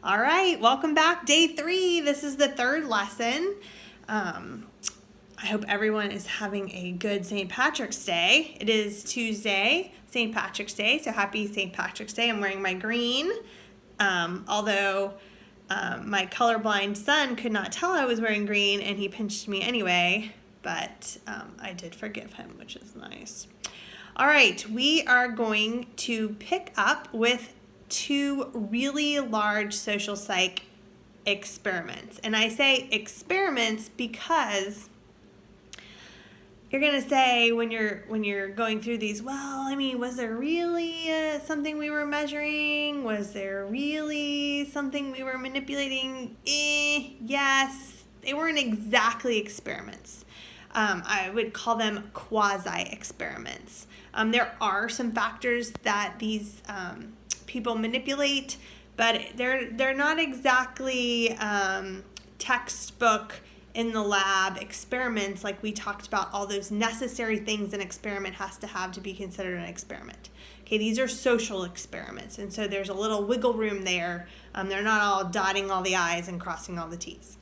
All right, welcome back. Day 3. This is the third lesson. I hope everyone is having a good St. Patrick's Day. It is Tuesday, St. Patrick's Day, so happy St. Patrick's Day. I'm wearing my green, although my colorblind son could not tell I was wearing green, and he pinched me anyway, but I did forgive him, which is nice. All right, we are going to pick up with 2 really large social psych experiments. And I say experiments because you're going to say when you're going through these, well, I mean, was there really something we were measuring? Was there really something we were manipulating? Yes. They weren't exactly experiments. I would call them quasi-experiments. There are some factors that these people manipulate, but they're not exactly textbook in the lab experiments like we talked about, all those necessary things an experiment has to have to be considered an experiment. Okay, these are social experiments, and so there's a little wiggle room there. They're not all dotting all the I's and crossing all the T's.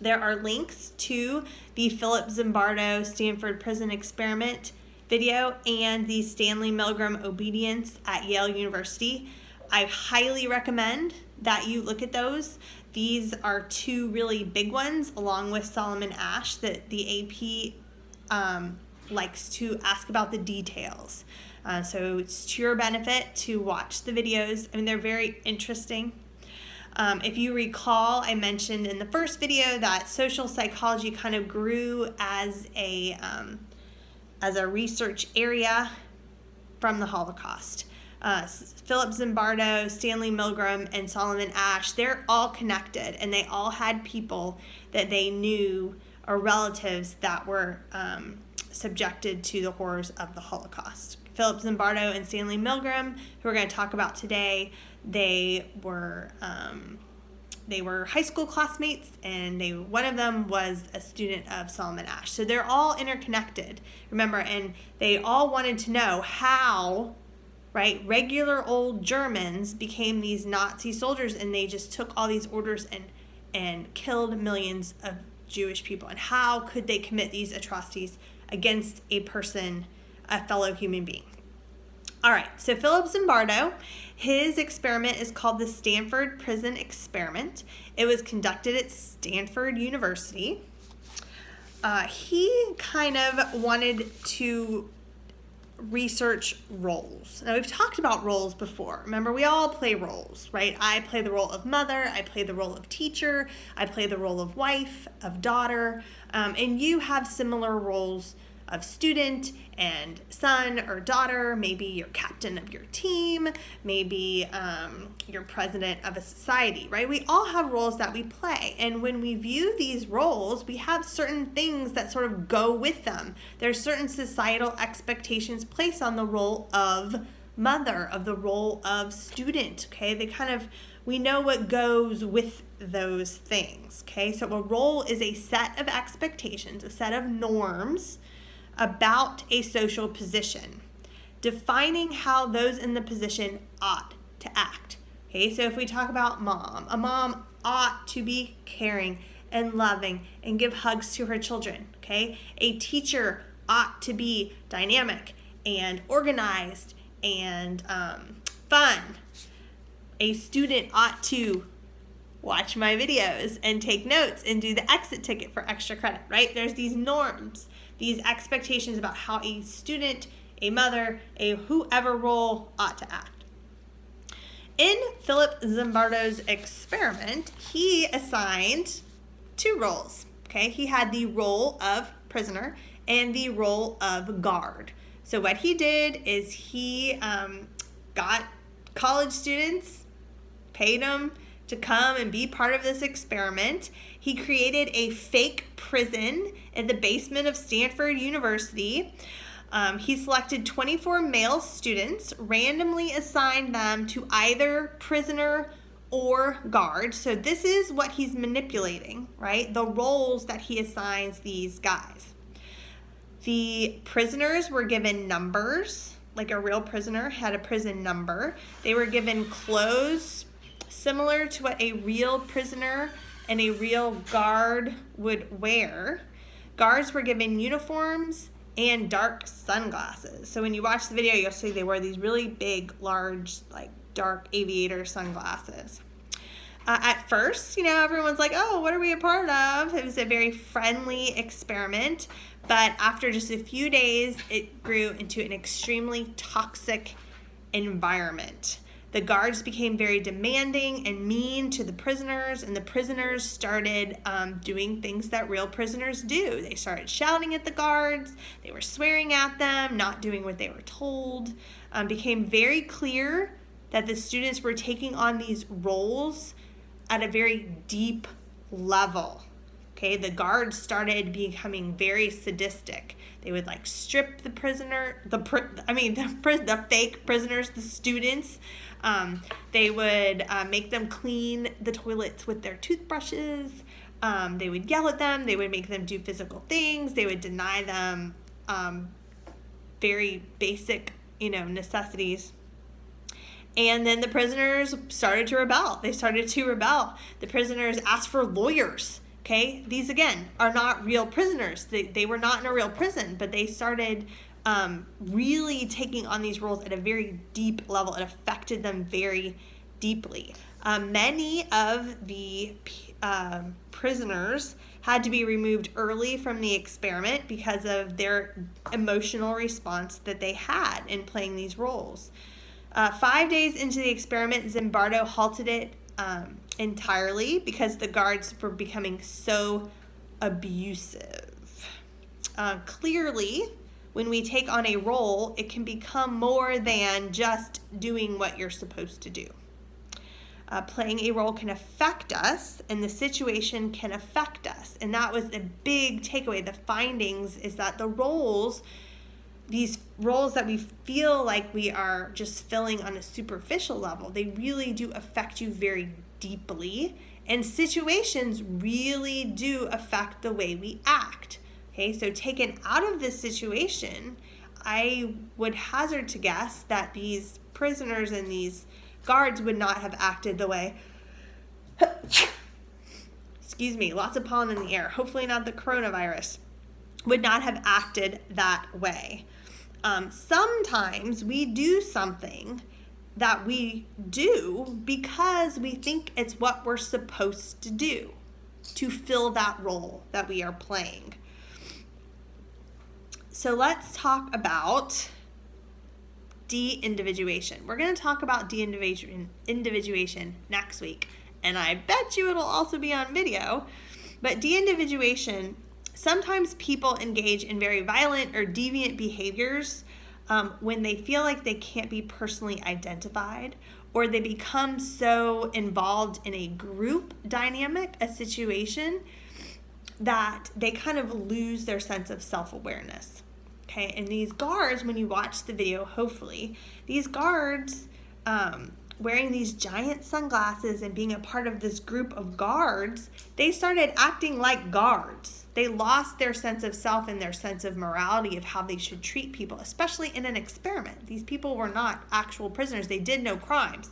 There are links to the Philip Zimbardo Stanford Prison Experiment video and the Stanley Milgram Obedience at Yale University. I highly recommend that you look at those. These are 2 really big ones, along with Solomon Asch, that the AP likes to ask about the details. So it's to your benefit to watch the videos. I mean, they're very interesting. If you recall, I mentioned in the first video that social psychology kind of grew as a research area from the Holocaust. Philip Zimbardo, Stanley Milgram, and Solomon Asch, they're all connected, and they all had people that they knew or relatives that were subjected to the horrors of the Holocaust. Philip Zimbardo and Stanley Milgram, who we're going to talk about today, they were high school classmates, and one of them was a student of Solomon Asch. So they're all interconnected, remember, and they all wanted to know how, right, regular old Germans became these Nazi soldiers, and they just took all these orders and killed millions of Jewish people. And how could they commit these atrocities against a person, a fellow human being? All right, so Philip Zimbardo, his experiment is called the Stanford Prison Experiment. It was conducted at Stanford University. He kind of wanted to research roles. Now, we've talked about roles before. Remember, we all play roles, right? I play the role of mother, I play the role of teacher, I play the role of wife, of daughter, and you have similar roles of student and son or daughter. Maybe you're captain of your team, maybe you're president of a society, right? We all have roles that we play, and when we view these roles, we have certain things that sort of go with them. There's certain societal expectations placed on the role of mother, of the role of student, okay? We know what goes with those things, okay? So a role is a set of expectations, a set of norms about a social position, defining how those in the position ought to act. Okay, so if we talk about mom, a mom ought to be caring and loving and give hugs to her children. Okay, a teacher ought to be dynamic and organized and fun. A student ought to watch my videos and take notes and do the exit ticket for extra credit, right? There's these norms, these expectations about how a student, a mother, a whoever role ought to act. In Philip Zimbardo's experiment, he assigned 2 roles, okay? He had the role of prisoner and the role of guard. So what he did is he got college students, paid them to come and be part of this experiment. He created a fake prison in the basement of Stanford University. He selected 24 male students, randomly assigned them to either prisoner or guard. So this is what he's manipulating, right? The roles that he assigns these guys. The prisoners were given numbers, like a real prisoner had a prison number. They were given clothes similar to what a real prisoner and a real guard would wear. Guards were given uniforms and dark sunglasses. So when you watch the video, you'll see they wear these really big, large, like dark aviator sunglasses. At first, everyone's like, oh, what are we a part of? It was a very friendly experiment, but after just a few days, it grew into an extremely toxic environment. The guards became very demanding and mean to the prisoners, and the prisoners started doing things that real prisoners do. They started shouting at the guards, they were swearing at them, not doing what they were told. Became very clear that the students were taking on these roles at a very deep level. Okay, the guards started becoming very sadistic. They would strip the fake prisoners, the students. They would make them clean the toilets with their toothbrushes. They would yell at them. They would make them do physical things. They would deny them very basic, necessities. And then the prisoners started to rebel. The prisoners asked for lawyers. Okay, these again are not real prisoners. They were not in a real prison, but they started really taking on these roles at a very deep level. It affected them very deeply. Many of the prisoners had to be removed early from the experiment because of their emotional response that they had in playing these roles. 5 days into the experiment, Zimbardo halted it entirely because the guards were becoming so abusive. Clearly, when we take on a role, it can become more than just doing what you're supposed to do. Playing a role can affect us, and the situation can affect us. And that was a big takeaway. The findings is that these roles that we feel like we are just filling on a superficial level, they really do affect you very deeply. And situations really do affect the way we act. Okay, so taken out of this situation, I would hazard to guess that these prisoners and these guards would not have acted the way, excuse me, lots of pollen in the air, hopefully not the coronavirus, would not have acted that way. Sometimes we do something that we do because we think it's what we're supposed to do to fill that role that we are playing. So let's talk about de-individuation. We're going to talk about de-individuation next week, and I bet you it'll also be on video. But de-individuation, sometimes people engage in very violent or deviant behaviors when they feel like they can't be personally identified, or they become so involved in a group dynamic, a situation, that they kind of lose their sense of self-awareness. Okay, and these guards, when you watch the video, hopefully, these guards wearing these giant sunglasses and being a part of this group of guards, they started acting like guards. They lost their sense of self and their sense of morality of how they should treat people, especially in an experiment. These people were not actual prisoners. They did no crimes.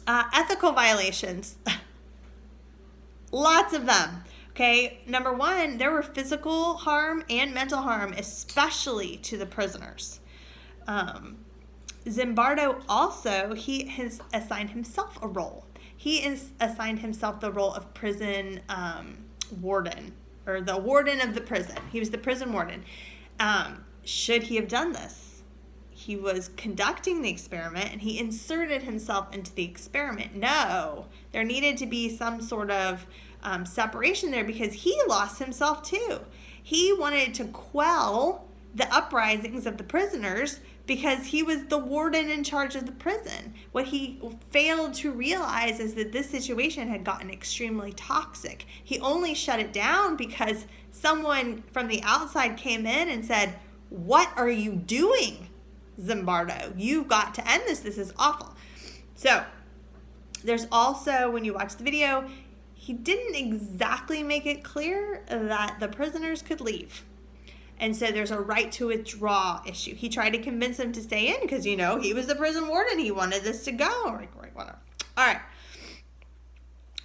Ethical violations, lots of them. Okay, number one, there were physical harm and mental harm, especially to the prisoners. Zimbardo also, he has assigned himself a role. He has assigned himself the role of prison warden, or the warden of the prison. He was the prison warden. Should he have done this? He was conducting the experiment and he inserted himself into the experiment. No, there needed to be some sort of separation there because he lost himself too. He wanted to quell the uprisings of the prisoners because he was the warden in charge of the prison. What he failed to realize is that this situation had gotten extremely toxic. He only shut it down because someone from the outside came in and said, "What are you doing, Zimbardo? You've got to end this. This is awful." So there's also, when you watch the video, he didn't exactly make it clear that the prisoners could leave. And so there's a right to withdraw issue. He tried to convince them to stay in because, he was the prison warden. He wanted this to go. Whatever. All right.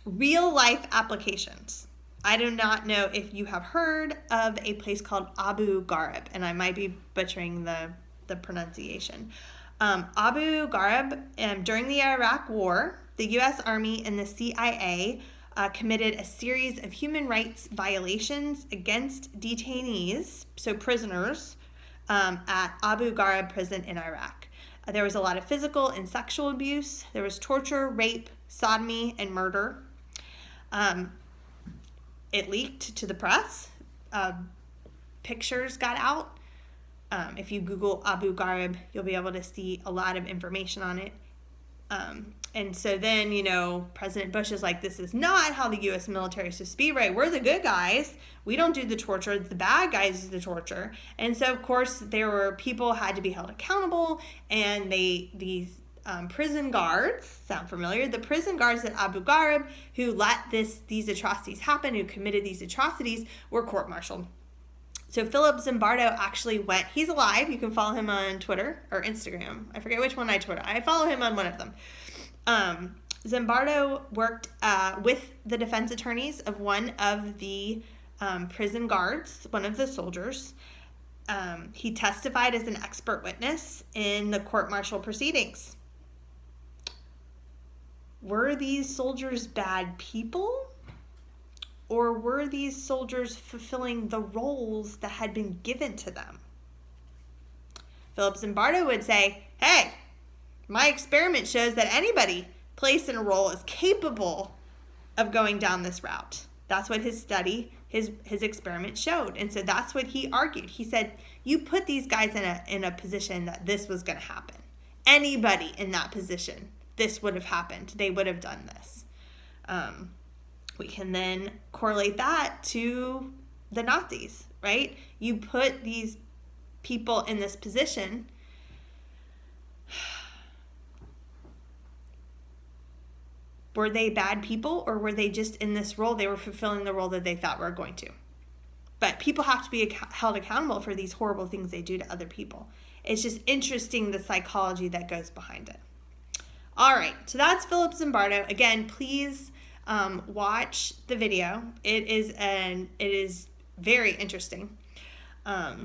Real life applications. I do not know if you have heard of a place called Abu Ghraib, and I might be butchering the pronunciation. Abu Ghraib, during the Iraq War, the U.S. Army and the CIA committed a series of human rights violations against detainees, so prisoners, at Abu Ghraib prison in Iraq. There was a lot of physical and sexual abuse. There was torture, rape, sodomy, and murder. It leaked to the press. Pictures got out. If you Google Abu Ghraib, you'll be able to see a lot of information on it. And so then, President Bush is like, this is not how the U.S. military is supposed to be, right? We're the good guys. We don't do the torture. The bad guys do the torture. And so, of course, there were people had to be held accountable, and these prison guards, sound familiar? The prison guards at Abu Ghraib who let these atrocities happen, who committed these atrocities, were court-martialed. So Philip Zimbardo actually went, he's alive, you can follow him on Twitter or Instagram. I forget which one I follow him on one of them. Zimbardo worked with the defense attorneys of one of the prison guards, one of the soldiers. He testified as an expert witness in the court-martial proceedings. Were these soldiers bad people? Or were these soldiers fulfilling the roles that had been given to them? Philip Zimbardo would say, hey, my experiment shows that anybody placed in a role is capable of going down this route. That's what his study, his experiment showed. And so that's what he argued. He said, you put these guys in a position that this was going to happen. Anybody in that position, this would have happened. They would have done this. We can then correlate that to the Nazis, right? You put these people in this position. Were they bad people, or were they just in this role? They were fulfilling the role that they thought were going to. But people have to be held accountable for these horrible things they do to other people. It's just interesting, the psychology that goes behind it. All right, so that's Philip Zimbardo. Again, please watch the video. It is very interesting. Now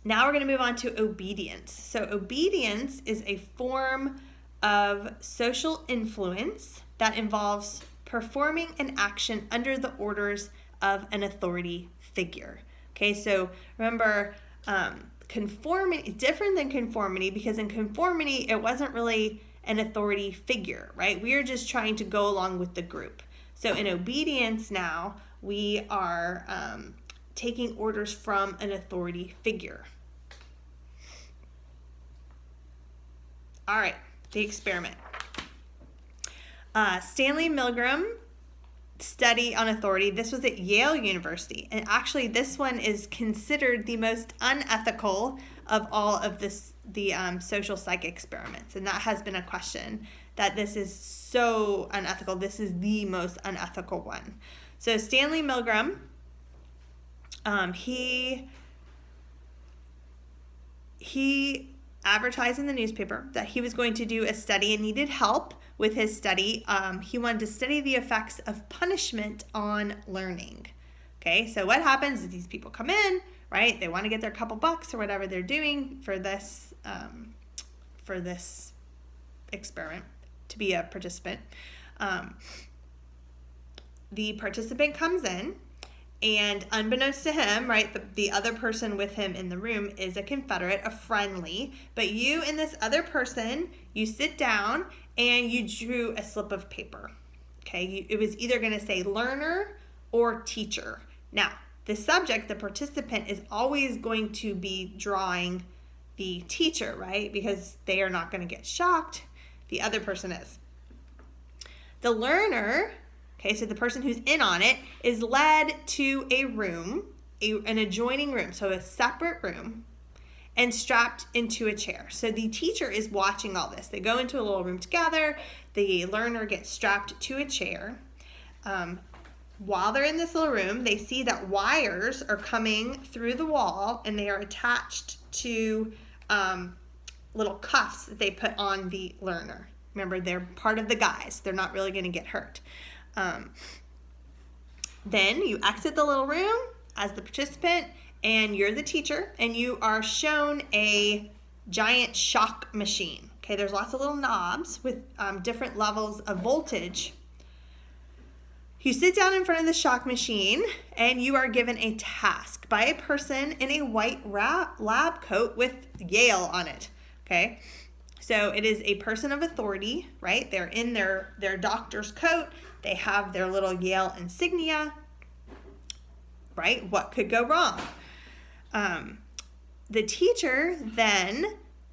we're going to move on to obedience. So obedience is a form of social influence that involves performing an action under the orders of an authority figure. Okay, so remember, conformity, different than conformity, because in conformity, it wasn't really an authority figure, right? We are just trying to go along with the group. So in obedience now, we are taking orders from an authority figure. All right, the experiment. Stanley Milgram study on authority. This was at Yale University. And actually, this one is considered the most unethical of all of the social psych experiments. And that has been a question, that this is so unethical. This is the most unethical one. So Stanley Milgram, he advertised in the newspaper that he was going to do a study and needed help with his study. He wanted to study the effects of punishment on learning. Okay, so what happens is these people come in, right? They want to get their couple bucks or whatever they're doing for this experiment, to be a participant. The participant comes in, and unbeknownst to him, right, the other person with him in the room is a Confederate, a friendly, but you and this other person, you sit down and you drew a slip of paper. Okay, it was either going to say learner or teacher. Now, the subject, the participant, is always going to be drawing the teacher, right? Because they are not going to get shocked. The other person is. The learner, okay, so the person who's in on it, is led to a room, an adjoining room, so a separate room, and strapped into a chair. So the teacher is watching all this. They go into a little room together. The learner gets strapped to a chair. While they're in this little room, they see that wires are coming through the wall, and they are attached to little cuffs that they put on the learner. Remember, they're part of the guys. They're not really going to get hurt. Then you exit the little room as the participant, and you're the teacher, and you are shown a giant shock machine. Okay, there's lots of little knobs with different levels of voltage. You sit down in front of the shock machine, and you are given a task by a person in a white lab coat with Yale on it. Okay, so it is a person of authority, right? They're in their doctor's coat. They have their little Yale insignia, right? What could go wrong? The teacher then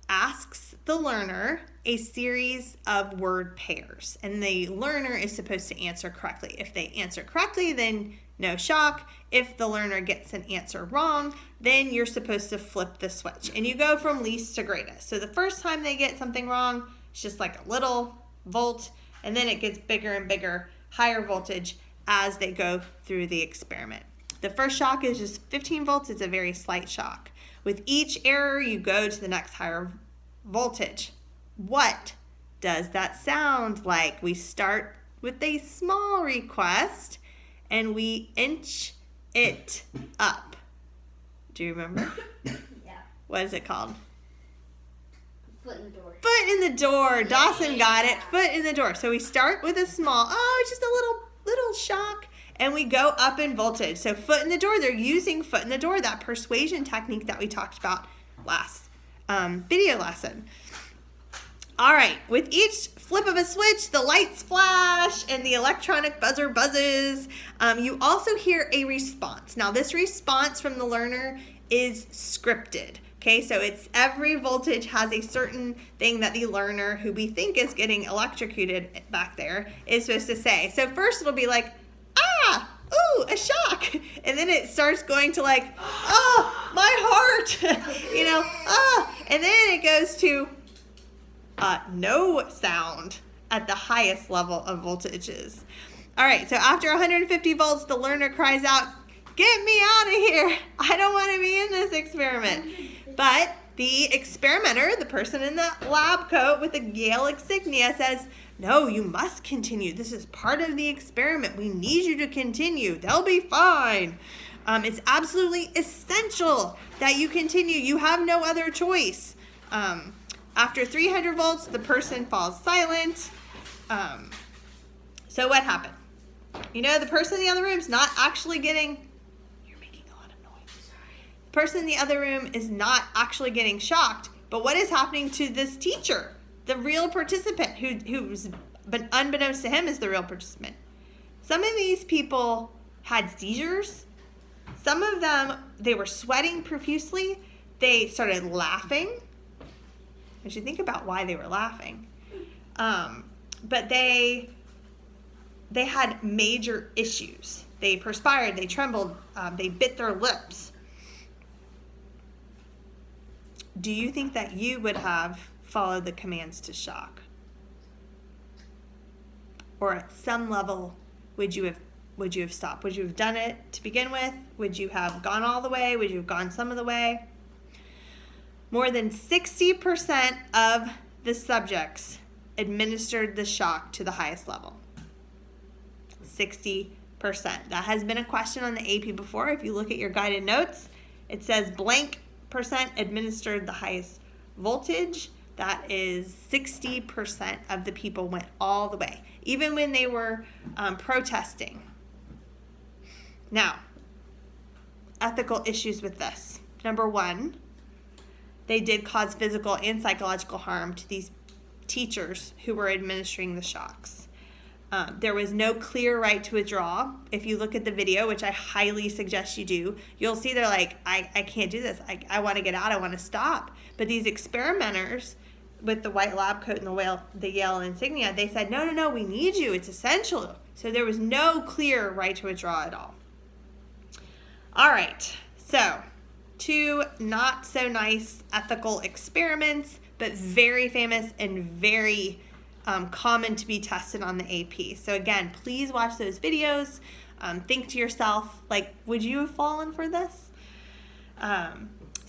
asks the learner a series of word pairs, and the learner is supposed to answer correctly. If they answer correctly, then no shock. If the learner gets an answer wrong, then you're supposed to flip the switch, and you go from least to greatest. So the first time they get something wrong, it's just like a little volt, and then it gets bigger and bigger, higher voltage as they go through the experiment. The first shock is just 15 volts. It's a very slight shock. With each error, you go to the next higher voltage. What does that sound like? We start with a small request and we inch it up. Do you remember? Yeah. What is it called? Foot in the door. Foot in the door. Dawson got it. Foot in the door. So we start with a small, it's just a little shock, and we go up in voltage. So foot in the door, they're using foot in the door, that persuasion technique that we talked about last video lesson. All right, with each flip of a switch, the lights flash and the electronic buzzer buzzes. You also hear a response. Now, this response from the learner is scripted. Okay, so it's every voltage has a certain thing that the learner, who we think is getting electrocuted back there, is supposed to say. So first it'll be like, ooh, a shock. And then it starts going to like, oh, my heart, and then it goes to no sound at the highest level of voltages. All right, so after 150 volts, the learner cries out, "Get me out of here. I don't want to be in this experiment." But the experimenter, the person in the lab coat with the Yale insignia, says, "No, you must continue. This is part of the experiment. We need you to continue. They'll be fine. It's absolutely essential that you continue. You have no other choice." After 300 volts, the person falls silent. So what happened? The person in the other room is not actually getting, you're making a lot of noise. The person in the other room is not actually getting shocked, but what is happening to this teacher, the real participant, who's been unbeknownst to him is the real participant? Some of these people had seizures. Some of them, they were sweating profusely. They started laughing. I should think about why they were laughing. But they had major issues. They perspired, they trembled, they bit their lips. Do you think that you would have followed the commands to shock? Or at some level, would you have stopped? Would you have done it to begin with? Would you have gone all the way? Would you have gone some of the way? More than 60% of the subjects administered the shock to the highest level. 60%. That has been a question on the AP before. If you look at your guided notes, it says blank percent administered the highest voltage. That is 60% of the people went all the way, even when they were protesting. Now, ethical issues with this. Number one, they did cause physical and psychological harm to these teachers who were administering the shocks. There was no clear right to withdraw. If you look at the video, which I highly suggest you do, you'll see they're like, I can't do this. I want to get out. I want to stop. But these experimenters with the white lab coat and the Yale insignia, they said, no, we need you. It's essential. So there was no clear right to withdraw at all. All right, so 2 not so nice ethical experiments, but very famous and very common to be tested on the AP. So again, please watch those videos. Think to yourself, like, would you have fallen for this?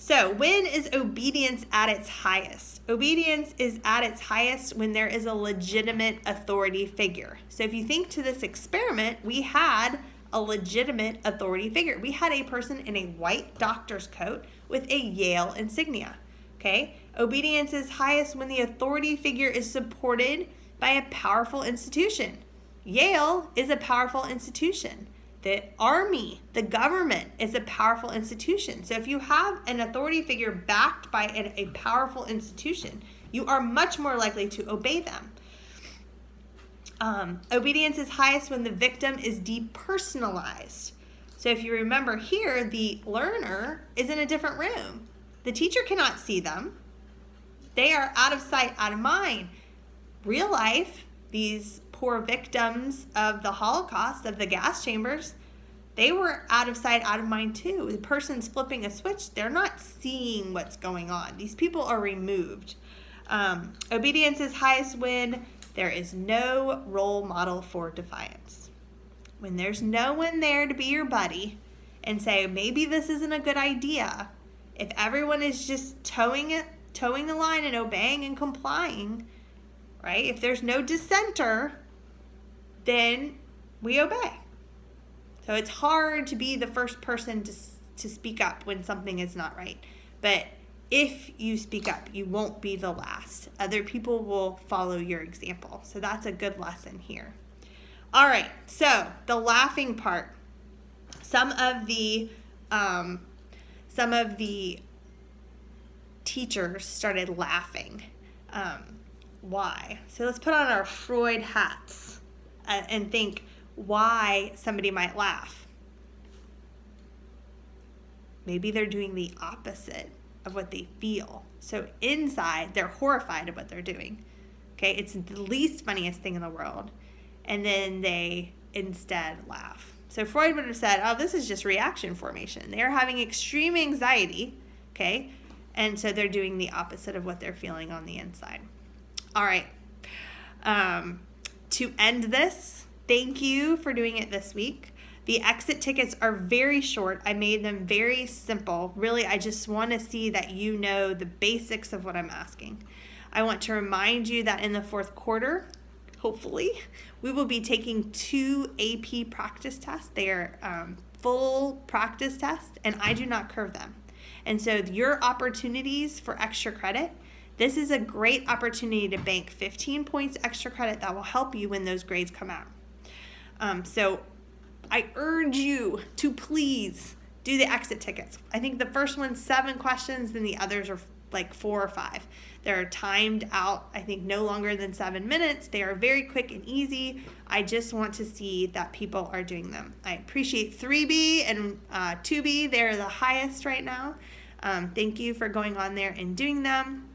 So when is obedience at its highest? Obedience is at its highest when there is a legitimate authority figure. So if you think to this experiment, we had a legitimate authority figure. We had a person in a white doctor's coat with a Yale insignia. Okay? Obedience is highest when the authority figure is supported by a powerful institution. Yale is a powerful institution. The army, the government is a powerful institution. So if you have an authority figure backed by a powerful institution, you are much more likely to obey them. Obedience is highest when the victim is depersonalized. So if you remember here, the learner is in a different room. The teacher cannot see them. They are out of sight, out of mind. Real life, these poor victims of the Holocaust, of the gas chambers, they were out of sight, out of mind too. The person's flipping a switch. They're not seeing what's going on. These people are removed. Obedience is highest when there is no role model for defiance. When there's no one there to be your buddy and say, maybe this isn't a good idea. If everyone is just towing the line and obeying and complying, right? If there's no dissenter, then we obey. So it's hard to be the first person to speak up when something is not right. But if you speak up, you won't be the last. Other people will follow your example. So that's a good lesson here. All right, so the laughing part. Some of the teachers started laughing. Why? So let's put on our Freud hats and think why somebody might laugh. Maybe they're doing the opposite of what they feel. So inside, they're horrified of what they're doing. Okay, it's the least funniest thing in the world. And then they instead laugh. So Freud would have said, oh, this is just reaction formation. They're having extreme anxiety, okay? And so they're doing the opposite of what they're feeling on the inside. All right. To end this, thank you for doing it this week. The exit tickets are very short. I made them very simple. Really, I just want to see that you know the basics of what I'm asking. I want to remind you that in the fourth quarter, hopefully, we will be taking 2 AP practice tests. They are full practice tests, and I do not curve them. And so your opportunities for extra credit, this is a great opportunity to bank 15 points extra credit that will help you when those grades come out. So I urge you to please do the exit tickets. I think the first one's 7 questions, then the others are like 4 or 5. They're timed out, I think, no longer than 7 minutes. They are very quick and easy. I just want to see that people are doing them. I appreciate 3B and 2B. They're the highest right now. Thank you for going on there and doing them.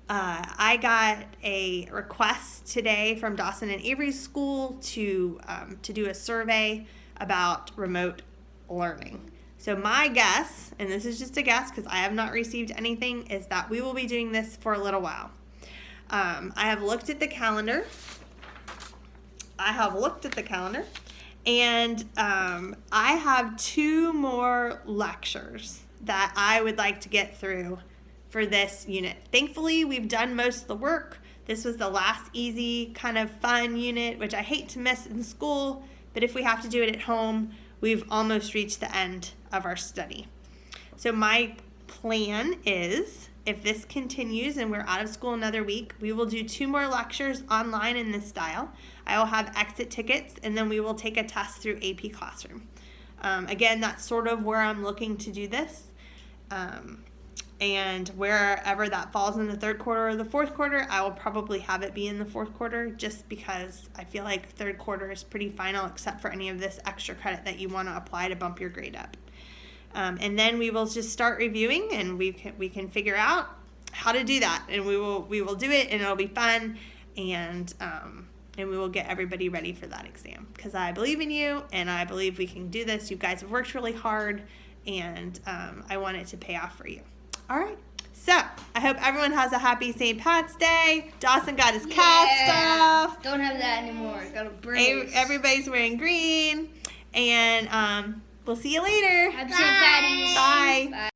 I got a request today from Dawson and Avery's school to do a survey about remote learning. So my guess, and this is just a guess because I have not received anything, is that we will be doing this for a little while. I have looked at the calendar. And I have 2 more lectures that I would like to get through for this unit. Thankfully, we've done most of the work. This was the last easy kind of fun unit, which I hate to miss in school, but if we have to do it at home, we've almost reached the end of our study. So my plan is, if this continues and we're out of school another week, we will do 2 more lectures online in this style. I will have exit tickets, and then we will take a test through AP Classroom. Again, that's sort of where I'm looking to do this. And wherever that falls in the 3rd quarter or the 4th quarter, I will probably have it be in the 4th quarter just because I feel like 3rd quarter is pretty final except for any of this extra credit that you want to apply to bump your grade up. And then we will just start reviewing, and we can figure out how to do that, and we will do it, and it'll be fun, and we will get everybody ready for that exam because I believe in you, and I believe we can do this. You guys have worked really hard, and I want it to pay off for you. All right, so I hope everyone has a happy St. Pat's Day. Dawson got his cast off. Don't have that anymore. Got a brace. Everybody's wearing green, and we'll see you later. Happy St. Patty's. Bye. Bye.